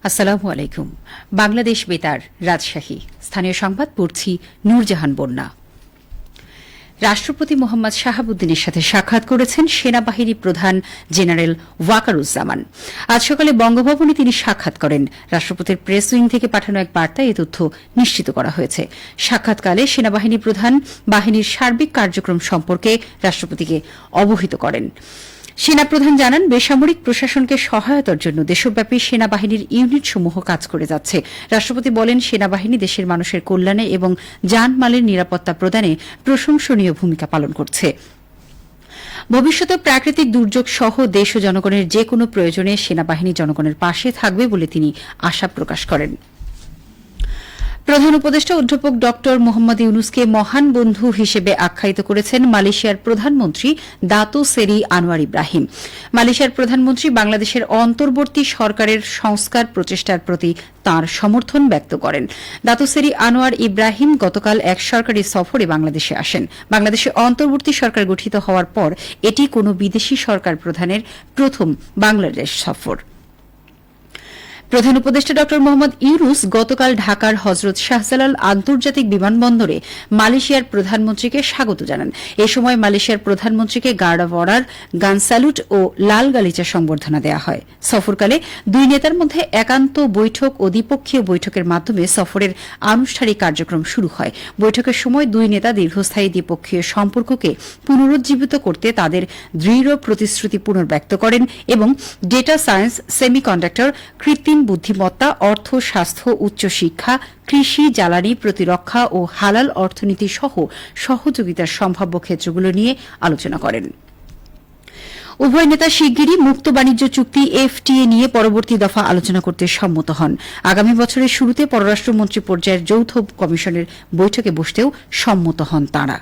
আসসালামু আলাইকুম। বাংলাদেশ বেতার, রাজশাহী। স্থানীয় সংবাদ পড়ছি নূরজাহান বন্যা। রাষ্ট্রপতি মোহাম্মদ শাহাবুদ্দিনের সাথে সাক্ষাৎ করেছেন সেনাবাহিনী প্রধান জেনারেল ওয়াকারুজ্জামান। আজ সকালে বঙ্গভবনে তিনি সাক্ষাৎ করেন। রাষ্ট্রপতির প্রেস উইং থেকে পাঠানো এক বার্তায় এ তথ্য নিশ্চিত করা হয়েছে। সাক্ষাৎকালে সেনাবাহিনী প্রধান বাহিনীর সার্বিক কার্যক্রম সম্পর্কে রাষ্ট্রপতিকে অবহিত করেন। সেনাপ্রধান জানান, বেসামরিক প্রশাসনকে সহায়তার জন্য দেশব্যাপী সেনাবাহিনীর ইউনিটসমূহ কাজ করে যাচ্ছে। রাষ্ট্রপতি বলেন, সেনাবাহিনী দেশের মানুষের কল্যাণে এবং জানমালের নিরাপত্তা প্রদানে প্রশংসনীয় ভূমিকা পালন করছে। ভবিষ্যতে প্রাকৃতিক দুর্যোগ সহ দেশ ও জনগণের যে কোনো প্রয়োজনে সেনাবাহিনী জনগণের পাশে থাকবে বলে তিনি আশা প্রকাশ করেন। প্রধান উপদেষ্টা অধ্যাপক ড মোহাম্মদ ইউনুসকে মহান বন্ধু হিসেবে আখ্যায়িত করেছেন মালয়েশিয়ার প্রধানমন্ত্রী দাতো সেরি আনোয়ার ইব্রাহিম। মালয়েশিয়ার প্রধানমন্ত্রী বাংলাদেশের অন্তর্বর্তী সরকারের সংস্কার প্রচেষ্টার প্রতি তাঁর সমর্থন ব্যক্ত করেন। দাতো সেরি আনোয়ার ইব্রাহিম গতকাল এক সরকারি সফরে বাংলাদেশে আসেন। বাংলাদেশে অন্তর্বর্তী সরকার গঠিত হওয়ার পর এটি কোনো বিদেশি সরকার প্রধানের প্রথম বাংলাদেশ সফর। প্রধান উপদেষ্টা ড মোহাম্মদ ইউনুস গতকাল ঢাকার হজরত শাহজালাল আন্তর্জাতিক বিমানবন্দরে মালয়েশিয়ার প্রধানমন্ত্রীকে স্বাগত জানান। এ সময় মালয়েশিয়ার প্রধানমন্ত্রীকে গার্ড অব অনার, গান স্যালুট ও লাল গালিচা সংবর্ধনা দেওয়া হয়। সফরকালে দুই নেতার মধ্যে একান্ত বৈঠক ও দ্বিপক্ষীয় বৈঠকের মাধ্যমে সফরের আনুষ্ঠানিক কার্যক্রম শুরু হয়। বৈঠকের সময় দুই নেতা দীর্ঘস্থায়ী দ্বিপক্ষীয় সম্পর্ককে পুনরুজ্জীবিত করতে তাদের দৃঢ় প্রতিশ্রুতি পুনর্ব্যক্ত করেন এবং ডেটা সায়েন্স, সেমিকন্ডাক্টর, কৃত্রিম বুদ্ধিমত্তা, অর্থ, স্বাস্থ্য, উচ্চশিক্ষা, কৃষি, জ্বালানি, প্রতিরক্ষা ও হালাল অর্থনীতি সহ সহযোগিতার সম্ভাব্য ক্ষেত্রগুলো নিয়ে আলোচনা করেন। উভয় নেতা শিগগিরই মুক্ত বাণিজ্য চুক্তি এফটিএ নিয়ে পরবর্তী দফা আলোচনা করতে সম্মত হন। আগামী বছরের শুরুতে পররাষ্ট্রমন্ত্রী পর্যায়ের যৌথ কমিশনের বৈঠকে বসতেও সম্মত হন তাঁরা।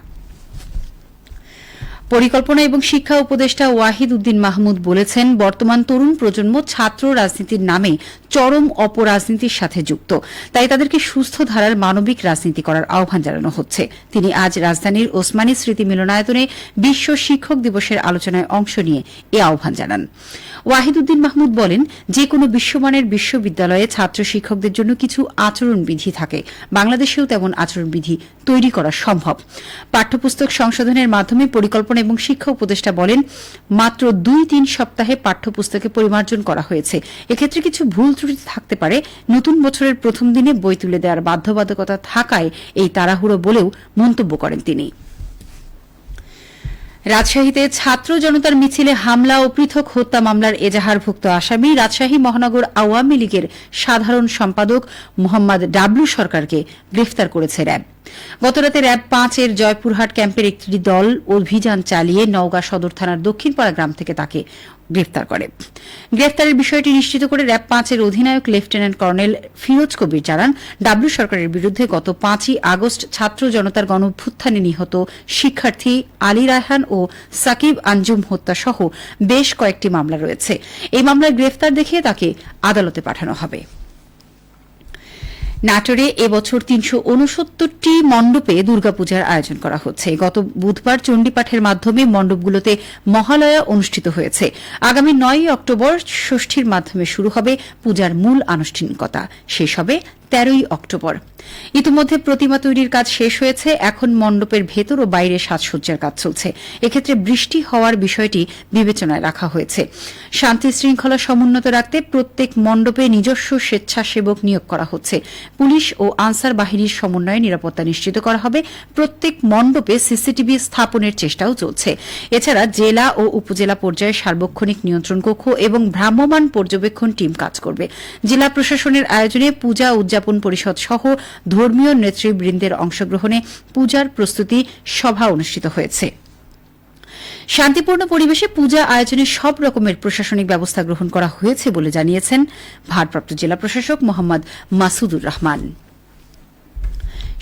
পরিকল্পনা এবং শিক্ষা উপদেষ্টা ওয়াহিদ উদ্দিন মাহমুদ বলেছেন, বর্তমান তরুণ প্রজন্ম ছাত্র রাজনীতির নামে চরম অপরাজনীতির সাথে যুক্ত। তাই তাদেরকে সুস্থ ধারার মানবিক রাজনীতি করার আহ্বান জানানো হচ্ছে। তিনি আজ রাজধানীর ওসমানী স্মৃতি মিলনায়তনে বিশ্ব শিক্ষক দিবসের আলোচনায় অংশ নিয়ে এ আহ্বান জানান। ওয়াহিদ উদ্দিন মাহমুদ বলেন, যে কোনো বিশ্বমানের বিশ্ববিদ্যালয়ে ছাত্র শিক্ষকদের জন্য কিছু আচরণবিধি থাকে। বাংলাদেশেও তেমন আচরণবিধি তৈরি করা সম্ভব। পাঠ্যপুস্তক সংশোধনের মাধ্যমে পরিকল্পনা এবং শিক্ষা উপদেষ্টা বলেন, মাত্র ২-৩ সপ্তাহে পাঠ্যপুস্তকে পরিমার্জন করা হয়েছে। এক্ষেত্রে কিছু ভুল ত্রুটি থাকতে পারে। নতুন বছরের প্রথম দিনে বই তুলে দেওয়ার বাধ্যবাধকতা থাকায় এই তাড়াহুড়ো বলেও মন্তব্য করেন তিনি। রাজশাহীতে ছাত্র জনতার মিছিলে হামলা ও পৃথক হত্যা মামলার এজাহারভুক্ত আসামি রাজশাহী মহানগর আওয়ামী লীগের সাধারণ সম্পাদক মোহাম্মদ ডাবলু সরকারকে গ্রেফতার করেছে র্যাব। গতরাতে র্যাব ৫-এর জয়পুরহাট ক্যাম্পের একটি দল অভিযান চালিয়ে নওগাঁ সদর থানার দক্ষিণপাড়া গ্রাম থেকে তাকে গ্রেফতার করে। গ্রেফতারের বিষয়টি নিশ্চিত করে র্যাব ৫-এর অধিনায়ক লেফটেন্যান্ট কর্নেল ফিরোজ কবির জানান, ডাবলু সরকারের বিরুদ্ধে গত ৫ই আগস্ট ছাত্র জনতার গণঅভ্যুত্থানে নিহত শিক্ষার্থী আলী রায়হান ও সাকিব আঞ্জুম হত্যা সহ বেশ কয়েকটি মামলা রয়েছে। এই মামলায় গ্রেফতার দেখিয়ে তাকে আদালতে পাঠানো হবে। নাটোরে এবছর ৩৬৯টি মণ্ডপে দুর্গাপূজার আয়োজন করা হচ্ছে। গত বুধবার চণ্ডীপাঠের মাধ্যমে মণ্ডপগুলোতে মহালয়া অনুষ্ঠিত হয়েছে। আগামী ৯ অক্টোবর ষষ্ঠীর মাধ্যমে শুরু হবে পূজার মূল আনুষ্ঠানিকতা। শেষ হবে ১৩ অক্টোবর। ইতিমধ্যে প্রতিমা তৈরির কাজ শেষ হয়েছে। এখন মণ্ডপের ভেতর ও বাইরে সাজসজ্জার কাজ চলছে। এক্ষেত্রে বৃষ্টি হওয়ার বিষয়টি বিবেচনায় রাখা হয়েছে। শান্তি শৃঙ্খলা সমুন্নত রাখতে প্রত্যেক মণ্ডপে নিজস্ব স্বেচ্ছাসেবক নিয়োগ করা হচ্ছে। পুলিশ ও আনসার বাহিনীর সমন্বয়ে নিরাপত্তা নিশ্চিত করা হবে। প্রত্যেক মণ্ডপে সিসিটিভি স্থাপনের চেষ্টাও চলছে। এছাড়া জেলা ও উপজেলা পর্যায়ে সার্বক্ষণিক নিয়ন্ত্রণ কক্ষ এবং ভ্রাম্যমাণ পর্যবেক্ষণ টিম কাজ করবে। জেলা প্রশাসনের আয়োজনে পূজা উদযাপন পরিষদ সহ ধর্মীয় নেতৃবৃন্দের অংশগ্রহণে পূজার প্রস্তুতি সভা অনুষ্ঠিত হয়েছে। শান্তিপূর্ণ পরিবেশে পূজা আয়োজনে সব রকমের প্রশাসনিক ব্যবস্থা গ্রহণ করা হয়েছে বলে জানিয়েছেন ভারপ্রাপ্ত জেলা প্রশাসক মোহাম্মদ মাসুদুর রহমান।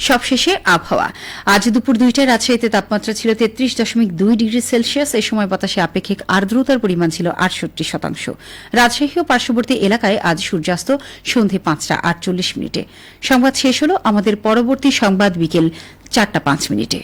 সবশেষে আবহাওয়া। আজ দুপুর ২টায় রাজশাহীতে তাপমাত্রা ছিল ৩৩.২ ডিগ্রি সেলসিয়াস। এ সময় বাতাসে আপেক্ষিক আর্দ্রতার পরিমাণ ছিল ৬৮%। রাজশাহী ও পার্শ্ববর্তী এলাকায় আজ সূর্যাস্ত সন্ধে ৫টা ৪৮ মিনিটে। সংবাদ শেষ হল। আমাদের পরবর্তী সংবাদ বিকেল ৪টা ৫ মিনিটে।